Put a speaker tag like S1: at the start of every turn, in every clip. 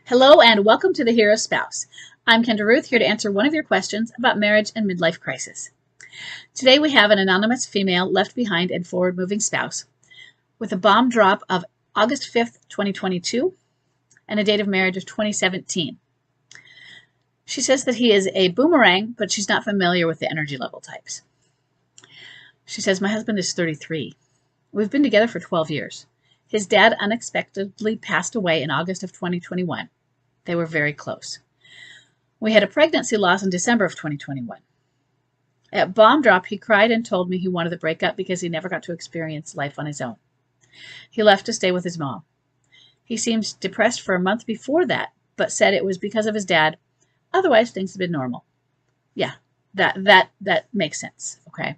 S1: Hello and welcome to The Hero Spouse. I'm Kendra Ruth, here to answer one of your questions about marriage and midlife crisis. Today we have an anonymous female left behind and forward-moving spouse with a bomb drop of August 5th, 2022 and a date of marriage of 2017. She says that he is a boomerang, but she's not familiar with the energy level types. She says, my husband is 33. We've been together for 12 years. His dad unexpectedly passed away in August of 2021. They were very close. We had a pregnancy loss in December of 2021. At bomb drop, he cried and told me he wanted to break up because he never got to experience life on his own. He left to stay with his mom. He seemed depressed for a month before that, but said it was because of his dad. Otherwise, things have been normal. Yeah, that makes sense, okay?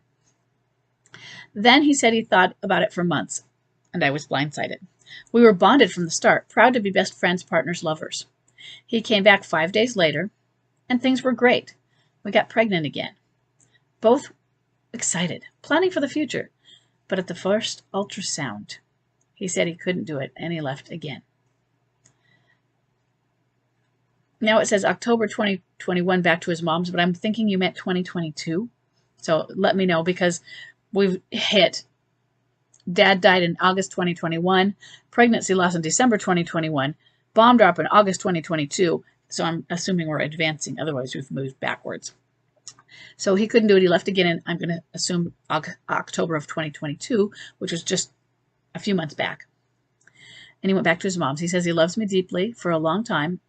S1: Then he said he thought about it for months, and I was blindsided. We were bonded from the start, proud to be best friends, partners, lovers. He came back 5 days later, and things were great. We got pregnant again. Both excited, planning for the future. But at the first ultrasound, he said he couldn't do it, and he left again. Now it says October 2021 back to his mom's, but I'm thinking you meant 2022. So let me know, because we've hit dad died in August 2021, pregnancy loss in December 2021, bomb drop in August 2022. So I'm assuming we're advancing. Otherwise, we've moved backwards. So he couldn't do it. He left again, and I'm going to assume October of 2022, which was just a few months back. And he went back to his mom's. He says he loves me deeply for a long time,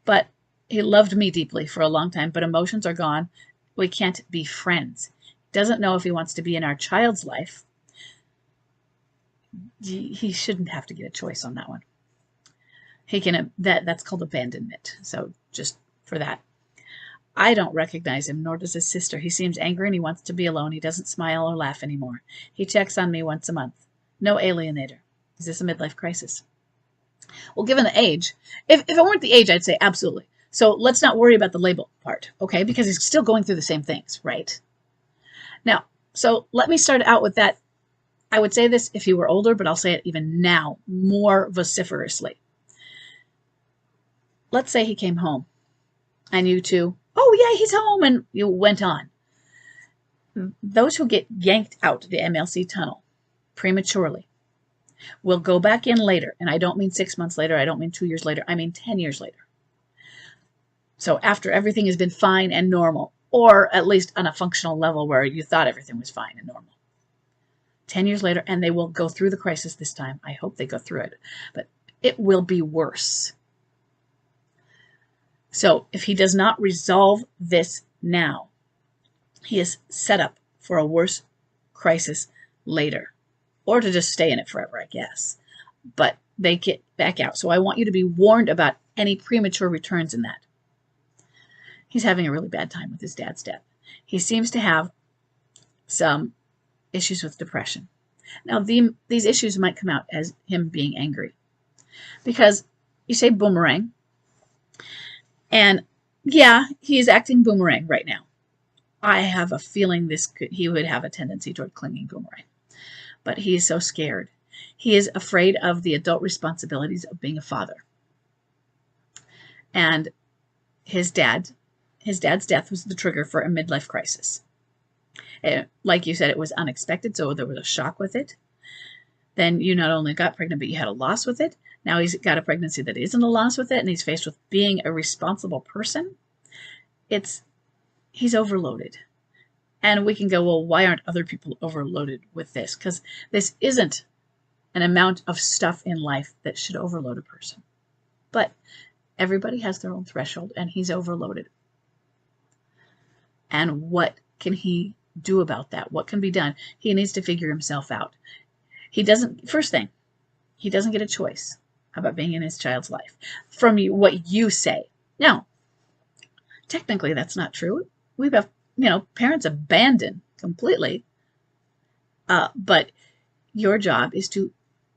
S1: but he loved me deeply for a long time, but emotions are gone. We can't be friends. Doesn't know if he wants to be in our child's life. He shouldn't have to get a choice on that one. He can, that's called abandonment. So just for that. I don't recognize him, nor does his sister. He seems angry and he wants to be alone. He doesn't smile or laugh anymore. He checks on me once a month. No alienator. Is this a midlife crisis? Well, given the age, if it weren't the age, I'd say absolutely. So let's not worry about the label part, okay? Because he's still going through the same things, right? Now, so let me start out with that. I would say this if he were older, but I'll say it even now more vociferously. Let's say he came home and you two, oh yeah, he's home, and you went on. Those who get yanked out the MLC tunnel prematurely will go back in later. And I don't mean 6 months later. I don't mean 2 years later. I mean 10 years later. So after everything has been fine and normal, or at least on a functional level where you thought everything was fine and normal. 10 years later, and they will go through the crisis this time. I hope they go through it, but it will be worse. So if he does not resolve this now, he is set up for a worse crisis later, or to just stay in it forever, I guess. But they get back out. So I want you to be warned about any premature returns in that. He's having a really bad time with his dad's death. He seems to have some issues with depression. Now, these issues might come out as him being angry. Because you say boomerang, and yeah, he is acting boomerang right now. I have a feeling he would have a tendency toward clinging boomerang. But he is so scared. He is afraid of the adult responsibilities of being a father. And his dad's death was the trigger for a midlife crisis. Like you said, it was unexpected, so there was a shock with it. Then you not only got pregnant, but you had a loss with it. Now he's got a pregnancy that isn't a loss with it, and he's faced with being a responsible person. He's overloaded. And we can go, well, why aren't other people overloaded with this? Because this isn't an amount of stuff in life that should overload a person. But everybody has their own threshold, and he's overloaded. And what can he do about that? What can be done? He needs to figure himself out. First thing, he doesn't get a choice about being in his child's life from what you say. Now, technically that's not true. We have, parents abandon completely. But your job is to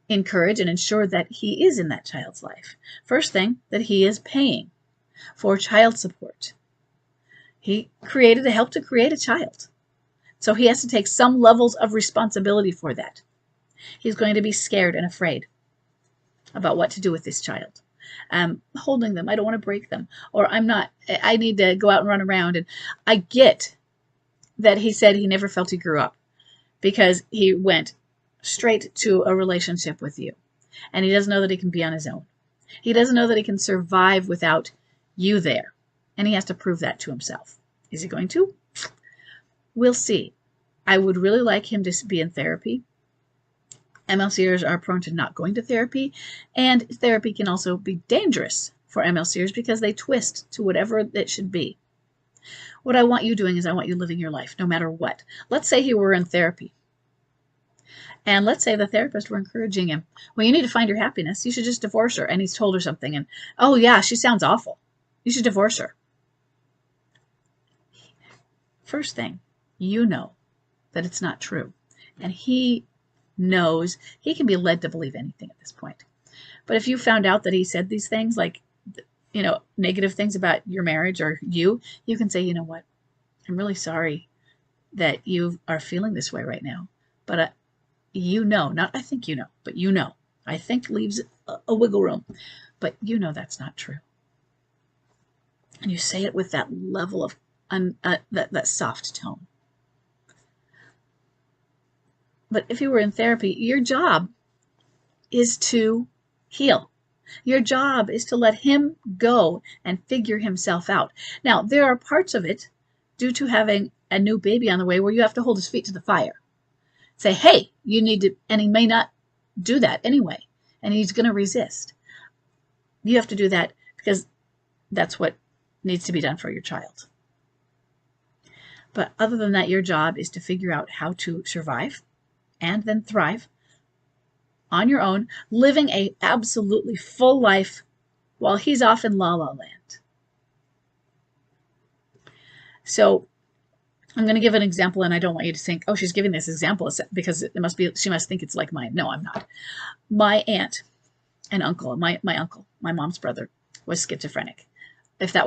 S1: encourage and ensure that he is in that child's life. First thing, that he is paying for child support. He helped to create a child. So he has to take some levels of responsibility for that. He's going to be scared and afraid about what to do with this child. I'm holding them. I don't want to break them. Or I need to go out and run around. And I get that he said he never felt he grew up because he went straight to a relationship with you. And he doesn't know that he can be on his own. He doesn't know that he can survive without you there. And he has to prove that to himself. Is he going to? We'll see. I would really like him to be in therapy. MLCers are prone to not going to therapy, and therapy can also be dangerous for MLCers because they twist to whatever it should be. What I want you doing is I want you living your life no matter what. Let's say he were in therapy, and let's say the therapist were encouraging him. Well, you need to find your happiness. You should just divorce her. And he's told her something, and oh yeah, she sounds awful. You should divorce her. First thing, you know that it's not true, and he knows. He can be led to believe anything at this point. But if you found out that he said these things, like, negative things about your marriage or you can say, you know what, I'm really sorry that you are feeling this way right now. But not I think but I think leaves a wiggle room. But that's not true. And you say it with that level of that soft tone. But if you were in therapy, your job is to heal. Your job is to let him go and figure himself out. Now, there are parts of it, due to having a new baby on the way, where you have to hold his feet to the fire. Say, hey, you need to, and he may not do that anyway, and he's going to resist. You have to do that because that's what needs to be done for your child. But other than that, your job is to figure out how to survive and then thrive on your own, living a absolutely full life while he's off in La La Land. So I'm going to give an example, and I don't want you to think, oh, she's giving this example because she must think it's like mine. No, I'm not. My aunt and uncle, my uncle, my mom's brother, was schizophrenic. There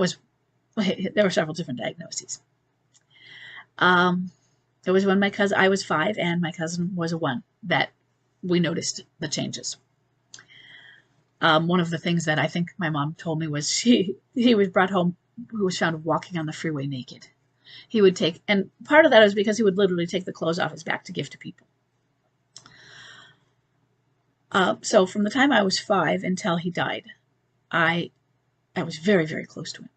S1: were several different diagnoses. It was when I was 5 and my cousin was 1 that we noticed the changes. One of the things that I think my mom told me was he was brought home, who was found walking on the freeway naked. He would take, and part of that is because he would literally take the clothes off his back to give to people. So from the time I was 5 until he died, I was very, very close to him.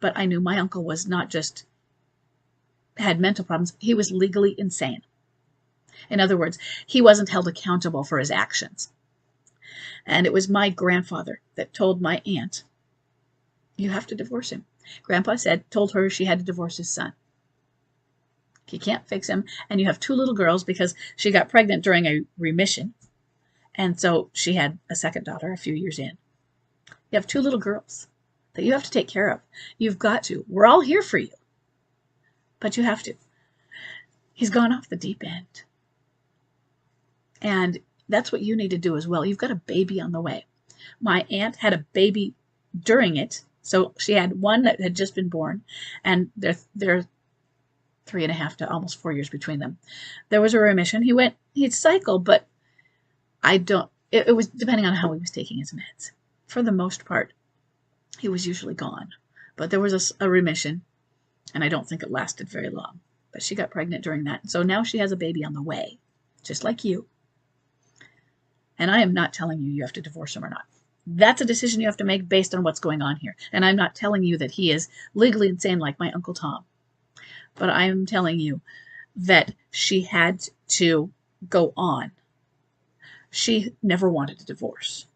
S1: But I knew my uncle was not just had mental problems, he was legally insane. In other words, he wasn't held accountable for his actions. And it was my grandfather that told my aunt, you have to divorce him. Grandpa told her she had to divorce his son. He can't fix him. And you have 2 little girls because she got pregnant during a remission. And so she had a second daughter a few years in. You have 2 little girls that you have to take care of. You've got to. We're all here for you. But you have to. He's gone off the deep end. And that's what you need to do as well. You've got a baby on the way. My aunt had a baby during it. So she had one that had just been born, and they're 3.5 to almost 4 years between them. There was a remission. He'd cycle, but it was depending on how he was taking his meds. For the most part, he was usually gone. But there was a remission, and I don't think it lasted very long. But she got pregnant during that. So now she has a baby on the way, just like you. And I am not telling you have to divorce him or not. That's a decision you have to make based on what's going on here. And I'm not telling you that he is legally insane like my Uncle Tom. But I am telling you that she had to go on. She never wanted a divorce.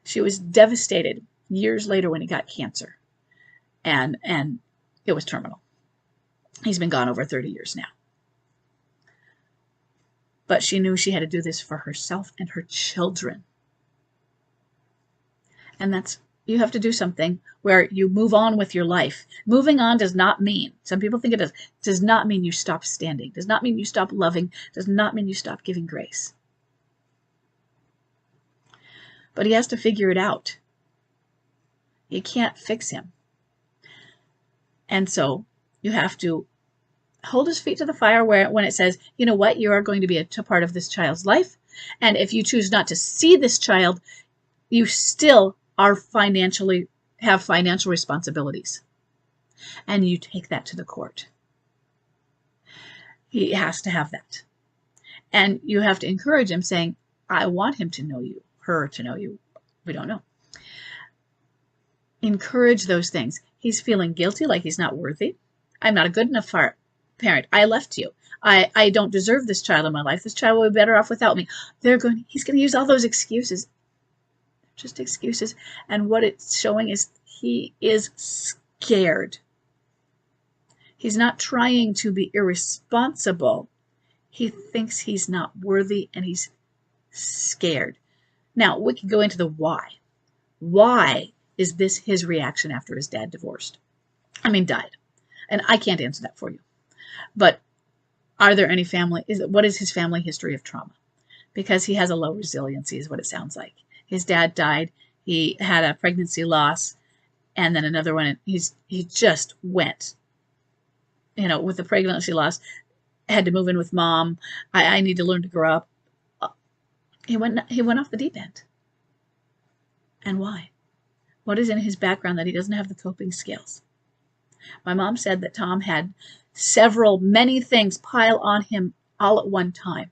S1: She was devastated years later when he got cancer. And it was terminal. He's been gone over 30 years now. But she knew she had to do this for herself and her children. And you have to do something where you move on with your life. Moving on does not mean, some people think it does not mean you stop standing, does not mean you stop loving, does not mean you stop giving grace. But he has to figure it out. You can't fix him. And so you have to hold his feet to the fire when it says, you know what, you are going to be a part of this child's life. And if you choose not to see this child, you still are have financial responsibilities, and you take that to the court. He has to have that. And you have to encourage him, saying, I want him to know you, her to know you. We don't know. Encourage those things. He's feeling guilty, like he's not worthy. I'm not a good enough parent. I left you. I don't deserve this child in my life. This child will be better off without me. He's going to use all those excuses. Just excuses. And what it's showing is he is scared. He's not trying to be irresponsible. He thinks he's not worthy, and he's scared. Now, we can go into the why. Why is this his reaction after his dad died? And I can't answer that for you. But are there any what is his family history of trauma? Because he has a low resiliency is what it sounds like. His dad died. He had a pregnancy loss, and then another one. He just went, with the pregnancy loss, had to move in with mom. I need to learn to grow up. He went off the deep end. And why? What is in his background that he doesn't have the coping skills? My mom said that Tom had many things pile on him all at one time.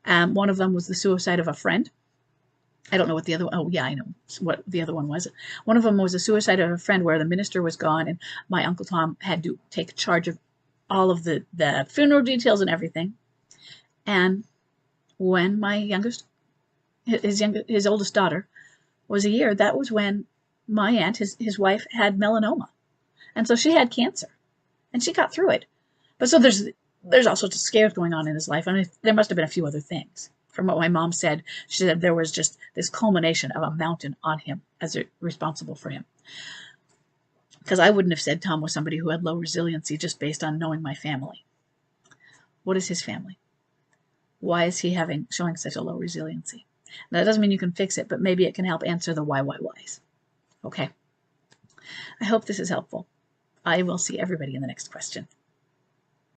S1: One of them was the suicide of a friend. I don't know what the other one, oh yeah, I know what the other one was. One of them was the suicide of a friend where the minister was gone, and my Uncle Tom had to take charge of all of the funeral details and everything. And when my his oldest daughter was a year, that was when my aunt, his wife, had melanoma. And so she had cancer, and she got through it. But so there's all sorts of scares going on in his life. I mean, there must have been a few other things. From what my mom said, she said there was just this culmination of a mountain on him as responsible for him. Because I wouldn't have said Tom was somebody who had low resiliency just based on knowing my family. What is his family? Why is he showing such a low resiliency? Now, that doesn't mean you can fix it, but maybe it can help answer the whys. Okay. I hope this is helpful. I will see everybody in the next question.